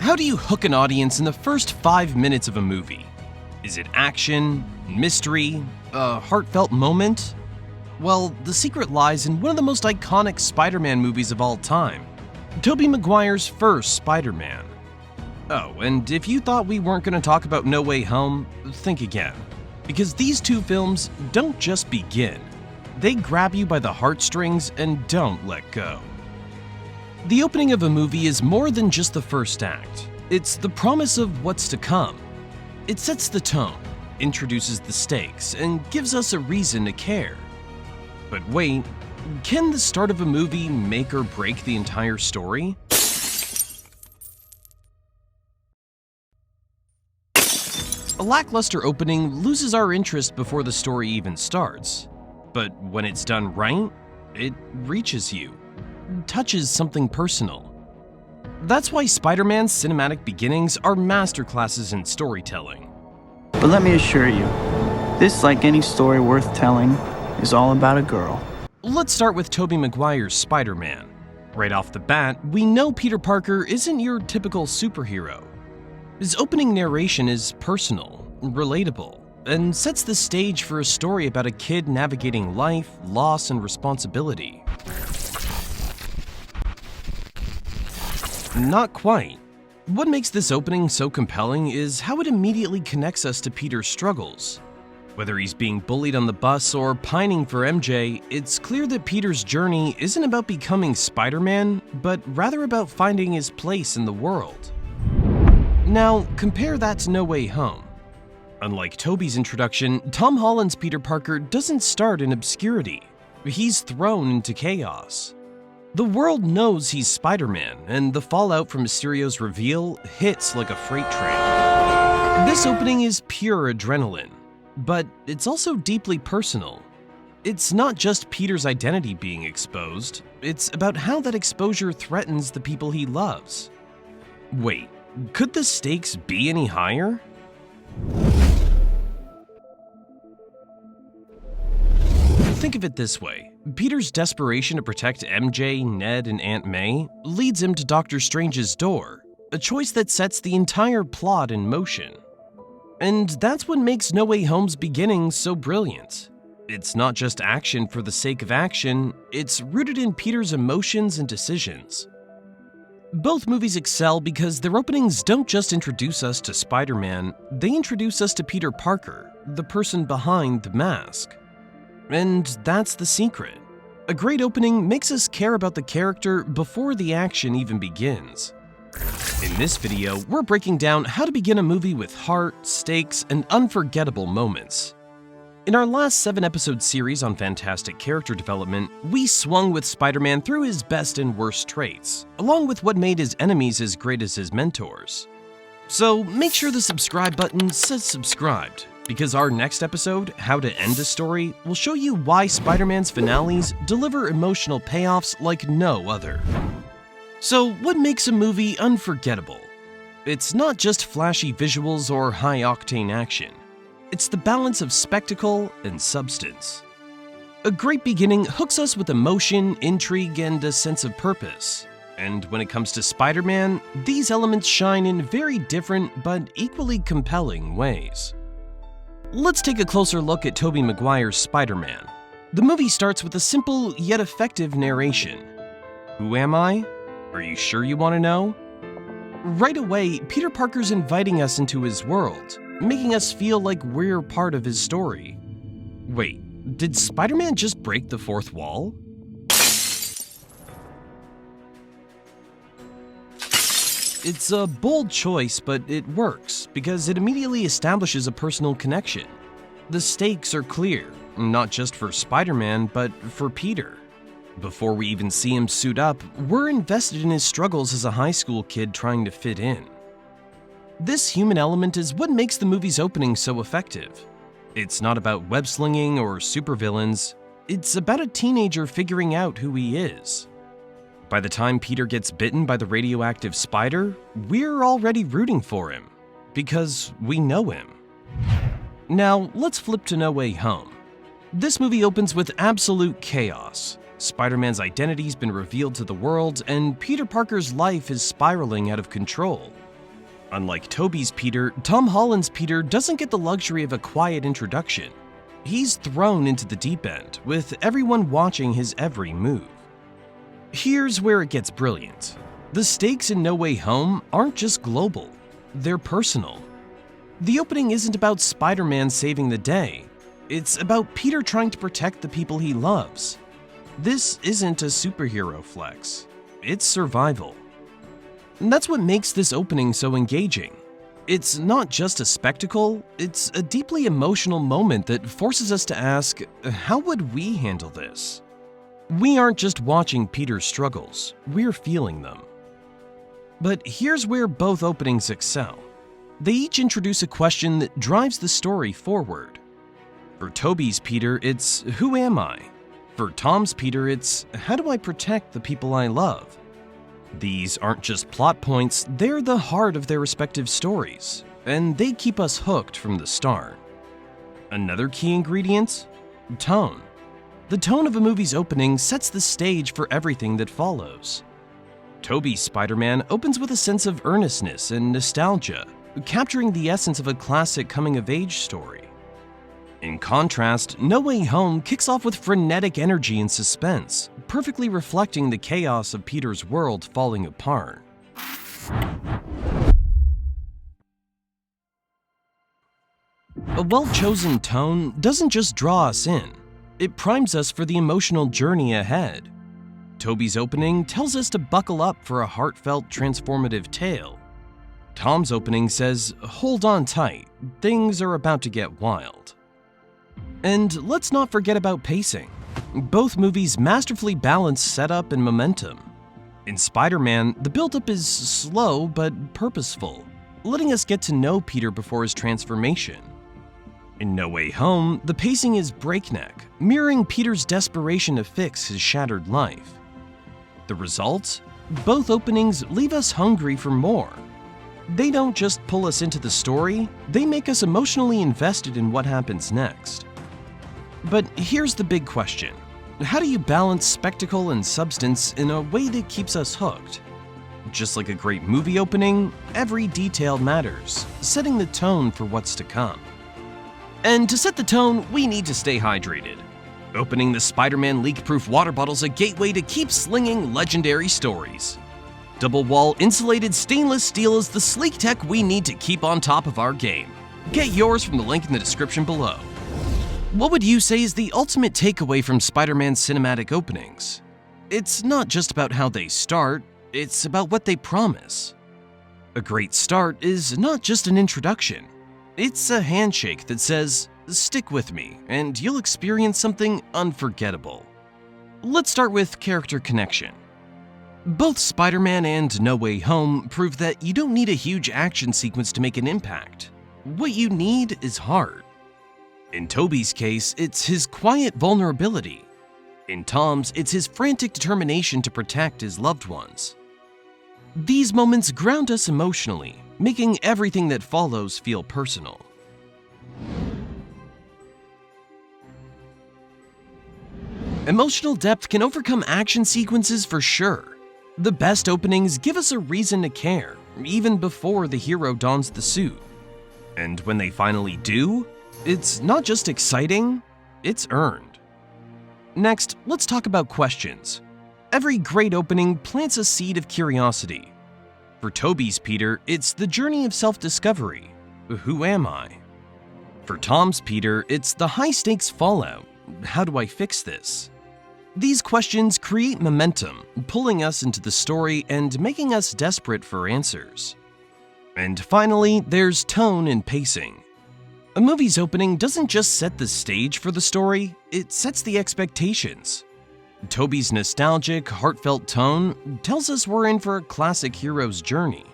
How do you hook an audience in the first 5 minutes of a movie? Is it action, mystery, a heartfelt moment? Well, the secret lies in one of the most iconic Spider-Man movies of all time, Tobey Maguire's first Spider-Man. Oh, and if you thought we weren't going to talk about No Way Home, think again. Because these two films don't just begin. They grab you by the heartstrings and don't let go. The opening of a movie is more than just the first act. It's the promise of what's to come. It sets the tone, introduces the stakes, and gives us a reason to care. But wait, can the start of a movie make or break the entire story? A lackluster opening loses our interest before the story even starts. But when it's done right, it reaches you, touches something personal. That's why Spider-Man's cinematic beginnings are masterclasses in storytelling. But let me assure you, this, like any story worth telling, is all about a girl. Let's start with Tobey Maguire's Spider-Man. Right off the bat, we know Peter Parker isn't your typical superhero. His opening narration is personal, relatable, and sets the stage for a story about a kid navigating life, loss, and responsibility. Not quite. What makes this opening so compelling is how it immediately connects us to Peter's struggles. Whether he's being bullied on the bus or pining for MJ, it's clear that Peter's journey isn't about becoming Spider-Man, but rather about finding his place in the world. Now, compare that to No Way Home. Unlike Tobey's introduction, Tom Holland's Peter Parker doesn't start in obscurity. He's thrown into chaos. The world knows he's Spider-Man, and the fallout from Mysterio's reveal hits like a freight train. This opening is pure adrenaline, but it's also deeply personal. It's not just Peter's identity being exposed, it's about how that exposure threatens the people he loves. Wait, could the stakes be any higher? Think of it this way. Peter's desperation to protect MJ, Ned, and Aunt May leads him to Doctor Strange's door, a choice that sets the entire plot in motion. And that's what makes No Way Home's beginning so brilliant. It's not just action for the sake of action, it's rooted in Peter's emotions and decisions. Both movies excel because their openings don't just introduce us to Spider-Man, they introduce us to Peter Parker, the person behind the mask. And that's the secret. A great opening makes us care about the character before the action even begins. In this video, we're breaking down how to begin a movie with heart, stakes, and unforgettable moments. In our last 7-episode series on fantastic character development, we swung with Spider-Man through his best and worst traits, along with what made his enemies as great as his mentors. So make sure the subscribe button says subscribed, because our next episode, How to End a Story, will show you why Spider-Man's finales deliver emotional payoffs like no other. So what makes a movie unforgettable? It's not just flashy visuals or high-octane action. It's the balance of spectacle and substance. A great beginning hooks us with emotion, intrigue, and a sense of purpose. And when it comes to Spider-Man, these elements shine in very different but equally compelling ways. Let's take a closer look at Tobey Maguire's Spider-Man. The movie starts with a simple yet effective narration. Who am I? Are you sure you want to know? Right away, Peter Parker's inviting us into his world, making us feel like we're part of his story. Wait, did Spider-Man just break the fourth wall? It's a bold choice, but it works because it immediately establishes a personal connection. The stakes are clear, not just for Spider-Man, but for Peter. Before we even see him suit up, we're invested in his struggles as a high school kid trying to fit in. This human element is what makes the movie's opening so effective. It's not about web-slinging or supervillains, it's about a teenager figuring out who he is. By the time Peter gets bitten by the radioactive spider, we're already rooting for him, because we know him. Now, let's flip to No Way Home. This movie opens with absolute chaos. Spider-Man's identity's been revealed to the world, and Peter Parker's life is spiraling out of control. Unlike Tobey's Peter, Tom Holland's Peter doesn't get the luxury of a quiet introduction. He's thrown into the deep end, with everyone watching his every move. Here's where it gets brilliant. The stakes in No Way Home aren't just global, they're personal. The opening isn't about Spider-Man saving the day, it's about Peter trying to protect the people he loves. This isn't a superhero flex, it's survival. And that's what makes this opening so engaging. It's not just a spectacle, it's a deeply emotional moment that forces us to ask, how would we handle this? We aren't just watching Peter's struggles, we're feeling them. But here's where both openings excel. They each introduce a question that drives the story forward. For Tobey's Peter, it's, who am I? For Tom's Peter, it's, how do I protect the people I love? These aren't just plot points, they're the heart of their respective stories, and they keep us hooked from the start. Another key ingredient? Tone. The tone of a movie's opening sets the stage for everything that follows. Tobey's Spider-Man opens with a sense of earnestness and nostalgia, capturing the essence of a classic coming-of-age story. In contrast, No Way Home kicks off with frenetic energy and suspense, perfectly reflecting the chaos of Peter's world falling apart. A well-chosen tone doesn't just draw us in, it primes us for the emotional journey ahead. Tobey's opening tells us to buckle up for a heartfelt, transformative tale. Tom's opening says, hold on tight, things are about to get wild. And let's not forget about pacing. Both movies masterfully balance setup and momentum. In Spider-Man, the buildup is slow but purposeful, letting us get to know Peter before his transformation. In No Way Home, the pacing is breakneck, mirroring Peter's desperation to fix his shattered life. The result? Both openings leave us hungry for more. They don't just pull us into the story, they make us emotionally invested in what happens next. But here's the big question. How do you balance spectacle and substance in a way that keeps us hooked? Just like a great movie opening, every detail matters, setting the tone for what's to come. And to set the tone, we need to stay hydrated. Opening the Spider-Man leak-proof water bottle's a gateway to keep slinging legendary stories. Double-wall insulated stainless steel is the sleek tech we need to keep on top of our game. Get yours from the link in the description below. What would you say is the ultimate takeaway from Spider-Man's cinematic openings? It's not just about how they start, it's about what they promise. A great start is not just an introduction. It's a handshake that says, stick with me, and you'll experience something unforgettable. Let's start with character connection. Both Spider-Man and No Way Home prove that you don't need a huge action sequence to make an impact. What you need is heart. In Tobey's case, it's his quiet vulnerability. In Tom's, it's his frantic determination to protect his loved ones. These moments ground us emotionally, making everything that follows feel personal. Emotional depth can overcome action sequences for sure. The best openings give us a reason to care, even before the hero dons the suit. And when they finally do, it's not just exciting, it's earned. Next, let's talk about questions. Every great opening plants a seed of curiosity. For Tobey's Peter, it's the journey of self-discovery. Who am I? For Tom's Peter, it's the high-stakes fallout. How do I fix this? These questions create momentum, pulling us into the story and making us desperate for answers. And finally, there's tone and pacing. A movie's opening doesn't just set the stage for the story, it sets the expectations. Tobey's nostalgic, heartfelt tone tells us we're in for a classic hero's journey.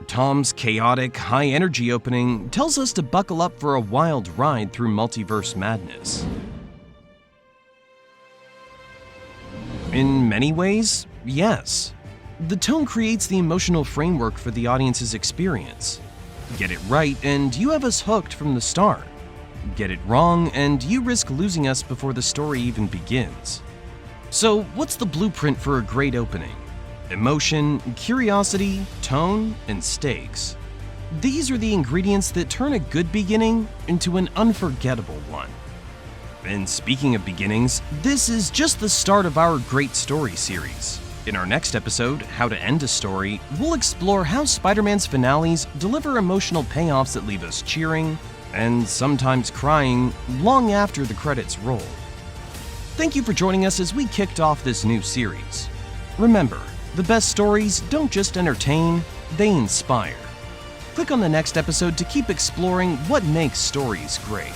Tom's chaotic, high-energy opening tells us to buckle up for a wild ride through multiverse madness. In many ways, yes. The tone creates the emotional framework for the audience's experience. Get it right, and you have us hooked from the start. Get it wrong, and you risk losing us before the story even begins. So, what's the blueprint for a great opening? Emotion, curiosity, tone, and stakes. These are the ingredients that turn a good beginning into an unforgettable one. And speaking of beginnings, this is just the start of our great story series. In our next episode, How to End a Story, we'll explore how Spider-Man's finales deliver emotional payoffs that leave us cheering, and sometimes crying, long after the credits roll. Thank you for joining us as we kicked off this new series. Remember, the best stories don't just entertain, they inspire. Click on the next episode to keep exploring what makes stories great.